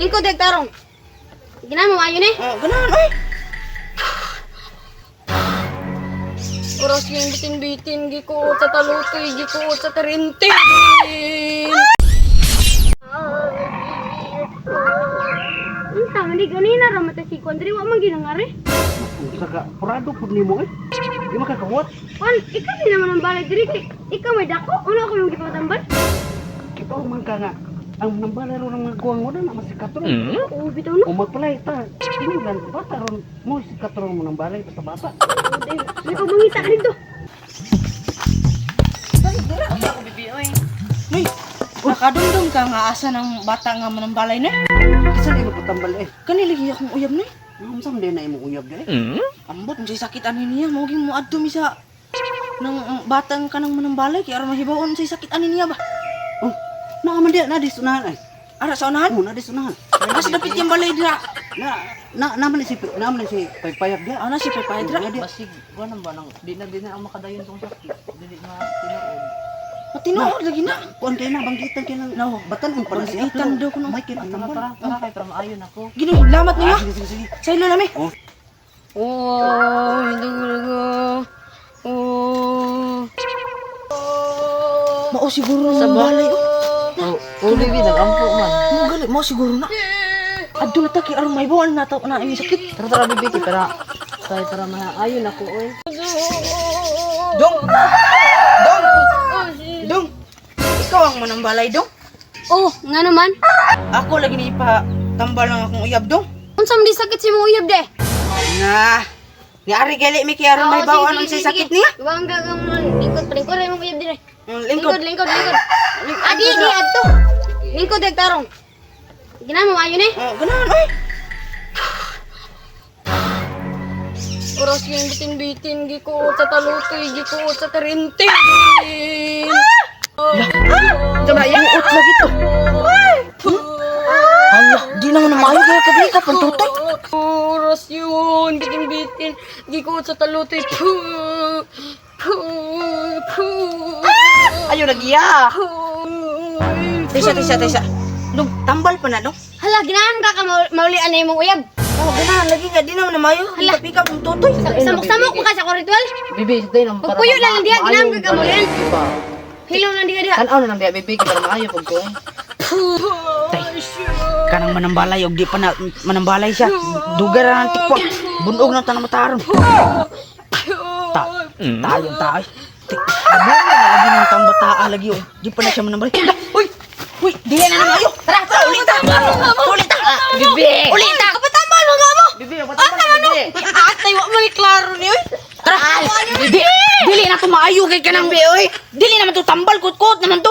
Ikaw dagtarong. Ginahan mo ayon eh. Ganahan ay. Oras yung bitin-bitin giko sa talutoy giko sa tarintin. Unsa man di ganina ra mata si Kondri wa man ginangari. Saka purado pud nimo eh. Di makakawat. Wan, ikaw din naman ang balay diri kay ikaw may dako. Una ako yung gipatambal. Ikaw man ka nga. Ang nambalaro ng mga guwang mo na masikat ron. Oo, bitaw no. O magpalay ta. Ini gan bata ron mo sikat ron mo ng balay sa bata. May pamangita ka dito. Uy, nakadungdong ka nga asa ng bata nga manambalay na. Kasi di magpatambal eh. Kaniligi akong uyab na. Ang sam din na imong uyab di. Ambot, ang sakit ani niya. Mawaging mo adto mi sa ng batang ka ng manambalay. Kaya aron mahibawon sa sakit ani niya ba? Oh, nakaman di na disunahan ay. Ara sa unahan? Mo na disunahan. Asa dapit yung balay dira? Naman si paypayag di. Ana si Pepay dira. Basig, wala ba nang di na ang makadayon tong sakit. Dili na tinuod. Patinuod lagi na. Kuan kay na banggitan kay nang batan ang pala siya. Banggitan daw ko nang- May kinatambal. Tara kay para maayon ako. Gini, lamat niya. Sige sige. Sa ilo nami. Oh. Oh, dugo. Oh. Mao siguro sa balay. Oh, bibi nagampo man. Mo gali, mo siguro na. Adto na ta kay aron mahibawon na ta na imi sakit. Tara bibi kay para maayon ako oy. Dong! Dong! Ikaw ang manambalay, Dong. Oh, nga naman. Ako lagi ni pa tambal ng akong uyab, Dong. Unsa man di sakit si mo uyab de? Nga. Ni ari gali mi kaya ron may bawaan ang say sakit niya. Bangga ka mo lingkod palingkod ay mo uyab dire. Lingkod. Lingkod. Adi di adto. Lingkod dagtarong. Ginahan mo ayon eh. Ganahan ay. Oras yung bitin-bitin giko sa talutoy giko sa tarintin. Tama ya ut lagi to. Allah, di naman na maayo kaya kabili ka pantutoy. Oras yun bitin-bitin giko sa talutoy. Ayo lagi ya. Tisa. Dong, tambal pa na, Dong. Hala, ginahan ka maulian na yung uyab. Ganahan lagi nga di naman na maayo. Pika pang tutoy. Samok-samok ko ka sa koritual. Bibi day nang para. Pagpuyo lang diya, ginahan ka maulian. Hilaw lang diya diya. Tanaw na lang biya bibi kay para maayo pag ko. Kanang manambalay og di pa na manambalay siya. Dugar na ng tikwa. Bunog na tanang mataron. Tayo. Abo na lagi ng tambataa lagi oh. Di pa na siya manambalay. Uy, di na mayo. Tara, ulit ta. Bibi. Ulit ta. Kapatambal mo nga mo. Bibi, patama bibi. Atay wa man klaro ni oy. Tara. Dili na to maayo kay kanang oy. Dili naman to tambal kot naman to.